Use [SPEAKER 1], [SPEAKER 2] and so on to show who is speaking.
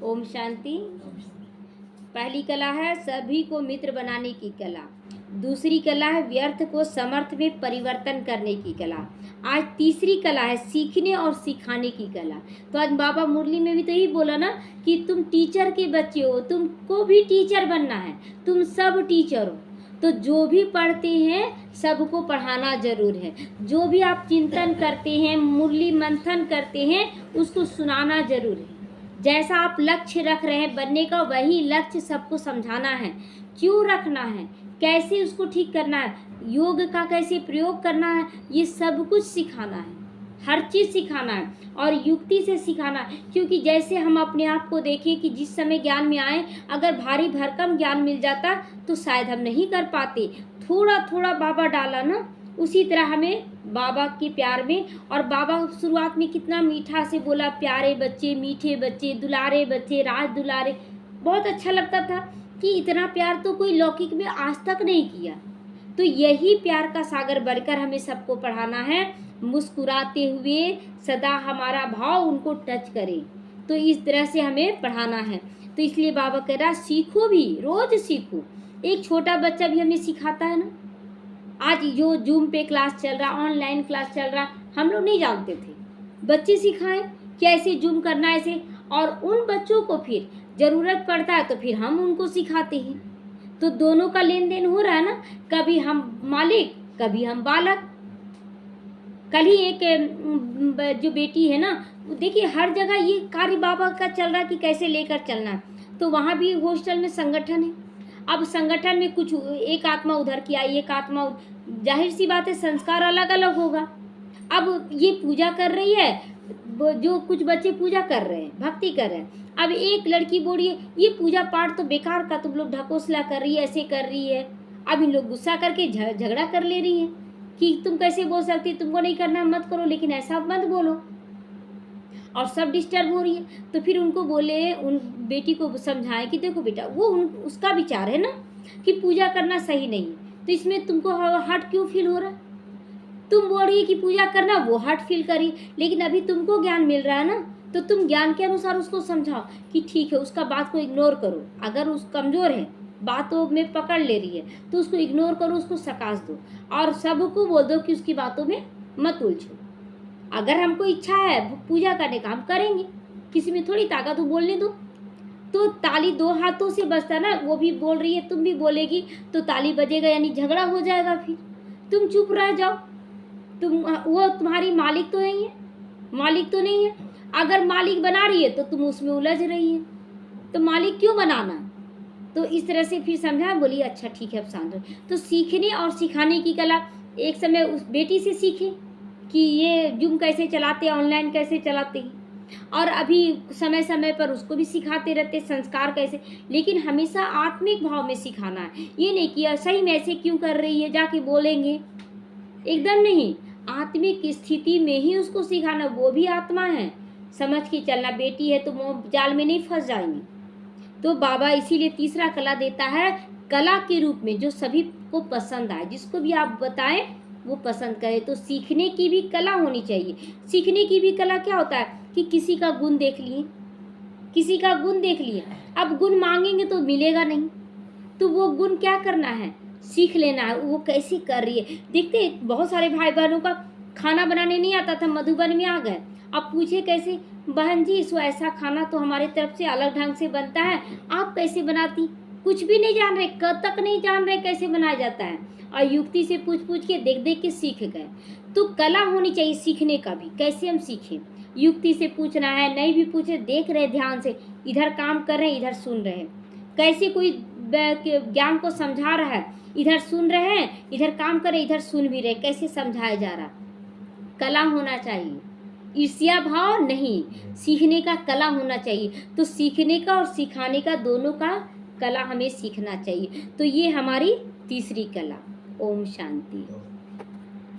[SPEAKER 1] ओम शांति। पहली कला है सभी को मित्र बनाने की कला। दूसरी कला है व्यर्थ को समर्थ में परिवर्तन करने की कला। आज तीसरी कला है सीखने और सिखाने की कला। तो आज बाबा मुरली में भी तो यही बोला ना कि तुम टीचर के बच्चे हो, तुमको भी टीचर बनना है, तुम सब टीचर हो। तो जो भी पढ़ते हैं सबको पढ़ाना जरूर है। जो भी आप चिंतन करते हैं, मुरली मंथन करते हैं, उसको सुनाना जरूर है। जैसा आप लक्ष्य रख रहे हैं बनने का, वही लक्ष्य सबको समझाना है। क्यों रखना है, कैसे उसको ठीक करना है, योग का कैसे प्रयोग करना है, ये सब कुछ सिखाना है। हर चीज़ सिखाना है और युक्ति से सिखाना है। क्योंकि जैसे हम अपने आप को देखें कि जिस समय ज्ञान में आए, अगर भारी भरकम ज्ञान मिल जाता तो शायद हम नहीं कर पाते। थोड़ा थोड़ा बाबा डाला ना, उसी तरह हमें बाबा के प्यार में। और बाबा शुरुआत में कितना मीठा से बोला, प्यारे बच्चे, मीठे बच्चे, दुलारे बच्चे, राज दुलारे। बहुत अच्छा लगता था कि इतना प्यार तो कोई लौकिक में आज तक नहीं किया। तो यही प्यार का सागर बनकर हमें सबको पढ़ाना है। मुस्कुराते हुए सदा हमारा भाव उनको टच करे, तो इस तरह से हमें पढ़ाना है। तो इसलिए बाबा कह रहा सीखो भी, रोज सीखो। एक छोटा बच्चा भी हमें सिखाता है ना। आज जो जूम पे क्लास चल रहा, ऑनलाइन क्लास चल रहा, हम लोग नहीं जानते थे, बच्चे सिखाएं कैसे जूम करना है ऐसे। और उन बच्चों को फिर ज़रूरत पड़ता है तो फिर हम उनको सिखाते हैं। तो दोनों का लेन देन हो रहा है ना, कभी हम मालिक, कभी हम बालक। कल ही एक जो बेटी है ना, देखिए हर जगह ये कार्य बाबा का चल रहा कि कैसे लेकर चलना है। तो वहाँ भी हॉस्टल में संगठन है। अब संगठन में कुछ एक आत्मा उधर की आई, एक आत्मा, जाहिर सी बात है संस्कार अलग अलग होगा। अब ये पूजा कर रही है, जो कुछ बच्चे पूजा कर रहे हैं, भक्ति कर रहे हैं। अब एक लड़की बोल रही है ये पूजा पाठ तो बेकार का, तुम लोग ढकोसला कर रही है, ऐसे कर रही है। अब इन लोग गुस्सा करके झगड़ा कर ले रही है कि तुम कैसे बोल सकती, तुमको नहीं करना मत करो, लेकिन ऐसा मत बोलो। और सब डिस्टर्ब हो रही है। तो फिर उनको बोले, उन बेटी को समझाएं कि देखो बेटा, वो उसका विचार है ना कि पूजा करना सही नहीं, तो इसमें तुमको हर्ट क्यों फील हो रहा है। तुम बोल रही है कि पूजा करना, वो हर्ट फील करी, लेकिन अभी तुमको ज्ञान मिल रहा है ना, तो तुम ज्ञान के अनुसार उसको समझाओ कि ठीक है, उसका बात को इग्नोर करो। अगर उस कमज़ोर है, बातों में पकड़ ले रही है, तो उसको इग्नोर करो, उसको सकाश दो और सबको बोल दो कि उसकी बातों में मत उलझो। अगर हमको इच्छा है पूजा करने का, हम करेंगे, किसी में थोड़ी ताकत, हो बोलने दो। तो ताली दो हाथों से बजता ना, वो भी बोल रही है, तुम भी बोलेगी तो ताली बजेगा, यानी झगड़ा हो जाएगा। फिर तुम चुप रह जाओ। वो तुम्हारी मालिक तो नहीं है, मालिक तो नहीं है। अगर मालिक बना रही है तो तुम उसमें उलझ रही है, तो मालिक क्यों बनाना। तो इस तरह से फिर समझा, बोली अच्छा ठीक है अब शांत हो। तो सीखने और सिखाने की कला, एक समय उस बेटी से सीखे कि ये जूम कैसे चलाते, ऑनलाइन कैसे चलाते हैं, और अभी समय समय पर उसको भी सिखाते रहते संस्कार कैसे। लेकिन हमेशा आत्मिक भाव में सिखाना है, ये नहीं कि सही में ऐसे क्यों कर रही है जाके बोलेंगे, एकदम नहीं। आत्मिक स्थिति में ही उसको सिखाना, वो भी आत्मा है, समझ के चलना। बेटी है तो मोह जाल में नहीं फंस जाएंगी। तो बाबा इसीलिए तीसरा कला देता है, कला के रूप में जो सभी को पसंद आए, जिसको भी आप बताएं वो पसंद करे। तो सीखने की भी कला होनी चाहिए। सीखने की भी कला क्या होता है कि किसी का गुण देख लिए, किसी का गुण देख लिए, अब गुण मांगेंगे तो मिलेगा नहीं, तो वो गुण क्या करना है, सीख लेना है, वो कैसी कर रही है। देखते बहुत सारे भाई बहनों का खाना बनाने नहीं आता था, मधुबन में आ गए। अब पूछे कैसे, बहन जी सो ऐसा खाना तो हमारे तरफ से अलग ढंग से बनता है, आप कैसे बनाती, कुछ भी नहीं जान रहे, कब तक नहीं जान रहे कैसे बनाया जाता है। और युक्ति से पूछ पूछ के देख देख के सीख गए। तो कला होनी चाहिए सीखने का भी, कैसे हम सीखें। युक्ति से पूछना है, नहीं भी पूछे देख रहे ध्यान से, इधर काम कर रहे हैं इधर सुन रहे हैं। कैसे कोई ज्ञान को समझा रहा है, इधर सुन रहे हैं, इधर काम कर रहे, इधर सुन भी रहे, कैसे समझाया जा रहा। कला होना चाहिए, ईर्ष्या भाव नहीं, सीखने का कला होना चाहिए। तो सीखने का और सिखाने का दोनों का कला हमें सीखना चाहिए। तो ये हमारी तीसरी कला। ओम शांति।